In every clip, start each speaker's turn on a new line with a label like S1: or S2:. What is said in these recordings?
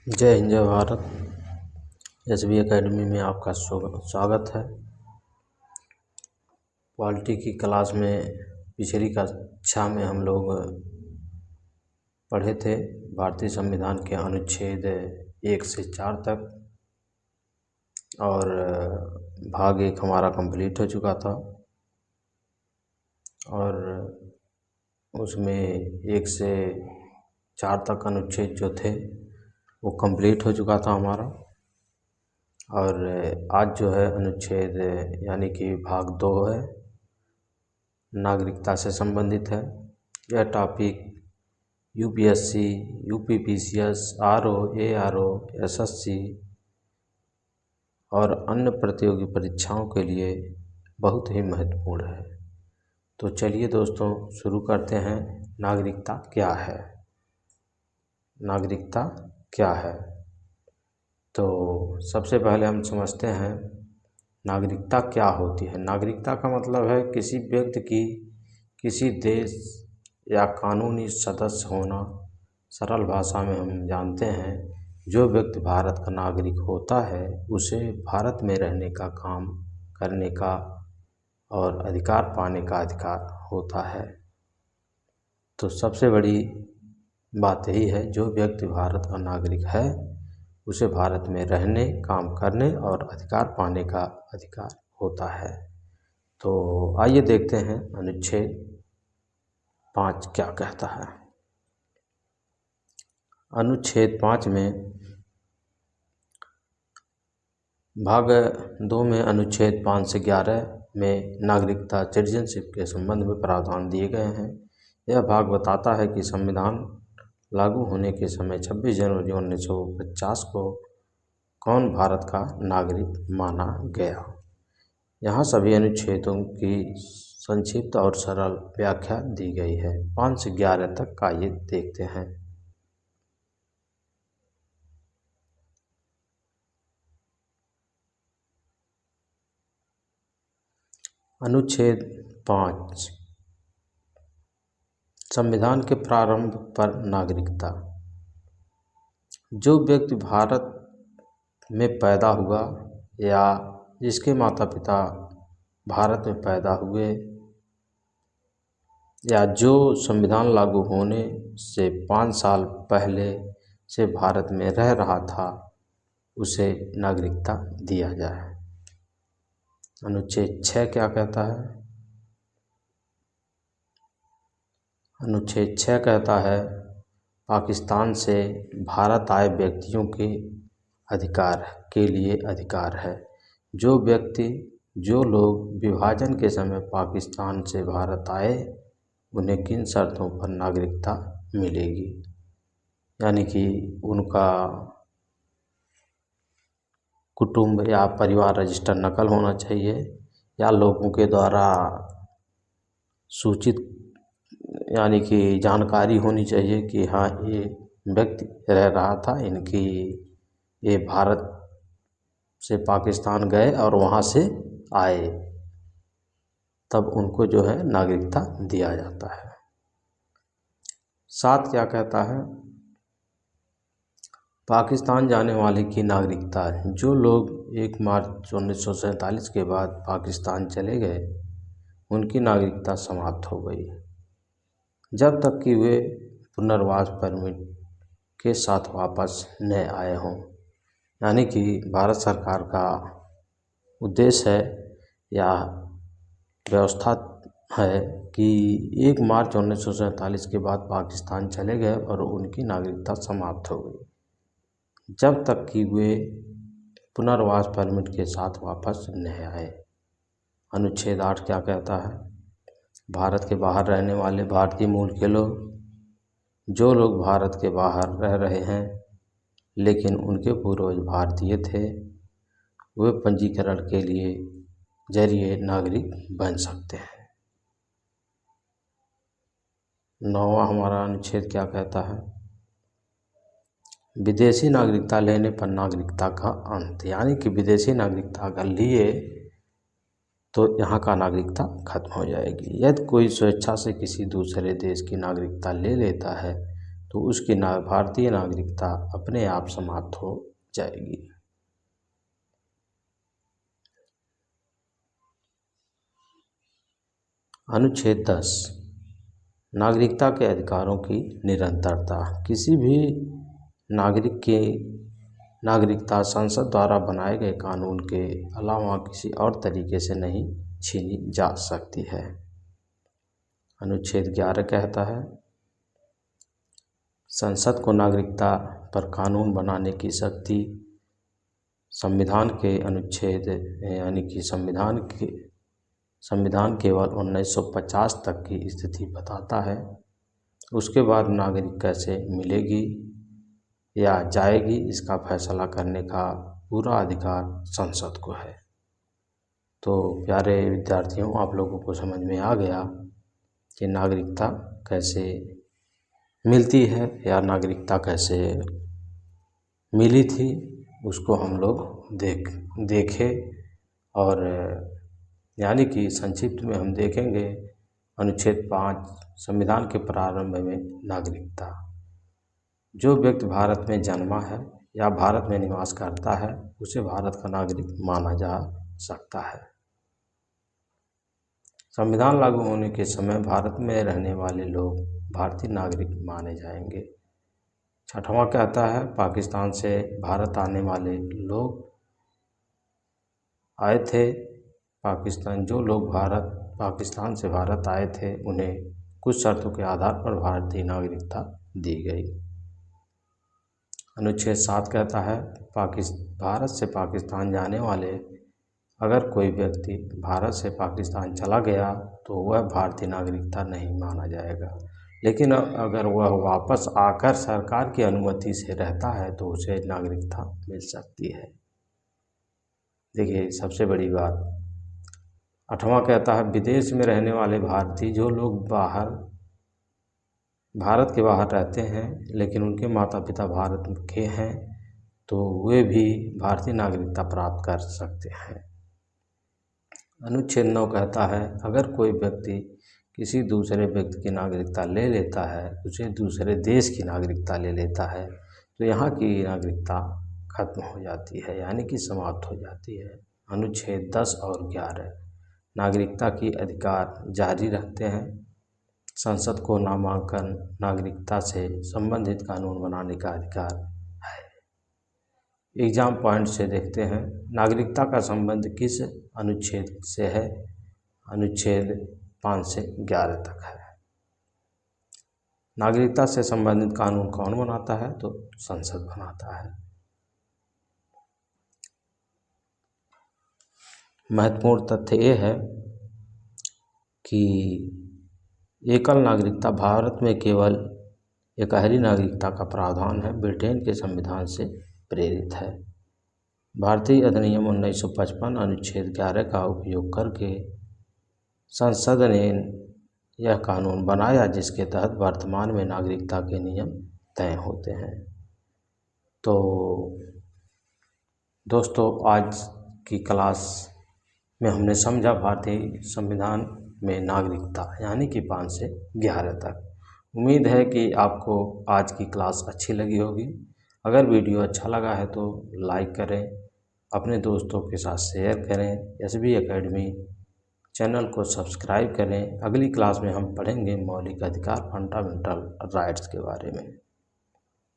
S1: जय हिंद जय Bharat. SB academy में आपका स्वागत है। पॉलिटी की क्लास में पिछली कक्षा में हम लोग पढ़े थे भारतीय संविधान के अनुच्छेद 1 से 4 तक, और भाग 1 हमारा कंप्लीट हो चुका था और उसमें 1 से 4 तक अनुच्छेद जो थे वो कंप्लीट हो चुका था हमारा। और आज जो है अनुच्छेद यानी कि भाग 2 है, नागरिकता से संबंधित है। यह topic UPSC, UPPCS, RO, ARO, SSC और अन्य प्रतियोगी परीक्षाओं के लिए बहुत ही महत्वपूर्ण है। तो चलिए दोस्तों शुरू करते हैं। नागरिकता क्या है? नागरिकता क्या है? तो सबसे पहले हम समझते हैं नागरिकता क्या होती है। नागरिकता का मतलब है किसी व्यक्ति की किसी देश या कानूनी सदस्य होना। सरल भाषा में हम जानते हैं जो व्यक्ति भारत का नागरिक होता है उसे भारत में रहने का, काम करने का और अधिकार पाने का अधिकार होता है। तो सबसे बड़ी बात यही है, जो व्यक्ति भारत का नागरिक है उसे भारत में रहने, काम करने और अधिकार पाने का अधिकार होता है। तो आइए देखते हैं अनुच्छेद 5 क्या कहता है। अनुच्छेद 5 में भाग 2 में अनुच्छेद 5 से 11 में नागरिकता, सिटीजनशिप के संबंध में प्रावधान दिए गए हैं। यह भाग बताता है कि संविधान लागू होने के समय 26 जनवरी 1950 को कौन भारत का नागरिक माना गया। यहाँ सभी अनुच्छेदों की संक्षिप्त और सरल व्याख्या दी गई है। 5 से 11 तक का ये देखते हैं। अनुच्छेद 5, संविधान के प्रारंभ पर नागरिकता। जो व्यक्ति भारत में पैदा हुआ या जिसके माता पिता भारत में पैदा हुए या जो संविधान लागू होने से 5 साल पहले से भारत में रह रहा था उसे नागरिकता दिया जाए। अनुच्छेद 6 क्या कहता है? अनुच्छेद 6 कहता है पाकिस्तान से भारत आए व्यक्तियों के अधिकार के लिए अधिकार है। जो लोग विभाजन के समय पाकिस्तान से भारत आए उन्हें किन शर्तों पर नागरिकता मिलेगी, यानी कि उनका कुटुंब या परिवार रजिस्टर नकल होना चाहिए या लोगों के द्वारा सूचित यानी कि जानकारी होनी चाहिए कि हाँ ये व्यक्ति रह रहा था, इनकी ये भारत से पाकिस्तान गए और वहाँ से आए, तब उनको जो है नागरिकता दिया जाता है। 7 क्या कहता है? पाकिस्तान जाने वाले की नागरिकता। जो लोग 1 मार्च 1947 के बाद पाकिस्तान चले गए उनकी नागरिकता समाप्त हो गई जब तक कि वे पुनर्वास परमिट के साथ वापस न आए हों। यानी कि भारत सरकार का उद्देश्य है या व्यवस्था है कि 1 मार्च 1947 के बाद पाकिस्तान चले गए और उनकी नागरिकता समाप्त हो गई जब तक कि वे पुनर्वास परमिट के साथ वापस न आए। अनुच्छेद 8 क्या कहता है? भारत के बाहर रहने वाले भारतीय मूल के लोग। जो लोग भारत के बाहर रह रहे हैं लेकिन उनके पूर्वज भारतीय थे, वे पंजीकरण के लिए जरिए नागरिक बन सकते हैं। 9वां हमारा अनुच्छेद क्या कहता है? विदेशी नागरिकता लेने पर नागरिकता का अंत। यानी कि विदेशी नागरिकता अगर लिए तो यहाँ का नागरिकता खत्म हो जाएगी। यदि कोई स्वेच्छा से किसी दूसरे देश की नागरिकता ले लेता है तो उसकी भारतीय नागरिकता अपने आप समाप्त हो जाएगी। अनुच्छेद 10 नागरिकता के अधिकारों की निरंतरता। किसी भी नागरिक की नागरिकता संसद द्वारा बनाए गए कानून के अलावा किसी और तरीके से नहीं छीनी जा सकती है। अनुच्छेद 11 कहता है संसद को नागरिकता पर कानून बनाने की शक्ति संविधान के अनुच्छेद यानी कि संविधान केवल 1950 तक की स्थिति बताता है। उसके बाद नागरिक कैसे मिलेगी या जाएगी इसका फैसला करने का पूरा अधिकार संसद को है। तो प्यारे विद्यार्थियों, आप लोगों को समझ में आ गया कि नागरिकता कैसे मिलती है या नागरिकता कैसे मिली थी, उसको हम लोग देखे और यानी कि संक्षिप्त में हम देखेंगे। अनुच्छेद 5 संविधान के प्रारंभ में नागरिकता। जो व्यक्ति भारत में जन्मा है या भारत में निवास करता है उसे भारत का नागरिक माना जा सकता है। संविधान लागू होने के समय भारत में रहने वाले लोग भारतीय नागरिक माने जाएंगे। 6वां कहता है पाकिस्तान से भारत आने वाले लोग आए थे। जो लोग पाकिस्तान से भारत आए थे उन्हें कुछ शर्तों के आधार पर भारतीय नागरिकता दी गई। अनुच्छेद 7 कहता है भारत से पाकिस्तान जाने वाले अगर कोई व्यक्ति भारत से पाकिस्तान चला गया तो वह भारतीय नागरिकता नहीं माना जाएगा, लेकिन अगर वह वापस आकर सरकार की अनुमति से रहता है तो उसे नागरिकता मिल सकती है। देखिए सबसे बड़ी बात 8वां कहता है विदेश में रहने वाले भारतीय जो लोग भारत के बाहर रहते हैं लेकिन उनके माता पिता भारत के हैं तो वे भी भारतीय नागरिकता प्राप्त कर सकते हैं। अनुच्छेद 9 कहता है अगर कोई व्यक्ति किसी दूसरे व्यक्ति की नागरिकता ले लेता है, उसे दूसरे देश की नागरिकता ले लेता है तो यहाँ की नागरिकता खत्म हो जाती है यानी कि समाप्त हो जाती है। अनुच्छेद 10 और 11 नागरिकता की अधिकार जारी रखते हैं। संसद को नामांकन नागरिकता से संबंधित कानून बनाने का अधिकार है। एग्जाम पॉइंट से देखते हैं नागरिकता का संबंध किस अनुच्छेद से है। अनुच्छेद 5 से 11 तक है। नागरिकता से संबंधित कानून कौन बनाता है तो संसद बनाता है। महत्वपूर्ण तथ्य ये है कि एकल नागरिकता भारत में केवल एकहरी नागरिकता का प्रावधान है, ब्रिटेन के संविधान से प्रेरित है। भारतीय अधिनियम 1955 अनुच्छेद 11 का उपयोग करके संसद ने यह कानून बनाया जिसके तहत वर्तमान में नागरिकता के नियम तय होते हैं। तो दोस्तों आज की क्लास में हमने समझा भारतीय संविधान में नागरिकता यानी कि 5 से 11 तक। उम्मीद है कि आपको आज की क्लास अच्छी लगी होगी। अगर वीडियो अच्छा लगा है तो लाइक करें, अपने दोस्तों के साथ शेयर करें, SB एकेडमी चैनल को सब्सक्राइब करें। अगली क्लास में हम पढ़ेंगे मौलिक अधिकार फंडामेंटल राइट्स के बारे में,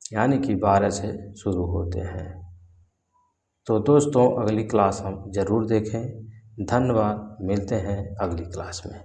S1: यानी कि 12 से शुरू होते हैं। तो दोस्तों अगली क्लास हम ज़रूर देखें। धन्यवाद, मिलते हैं अगली क्लास में।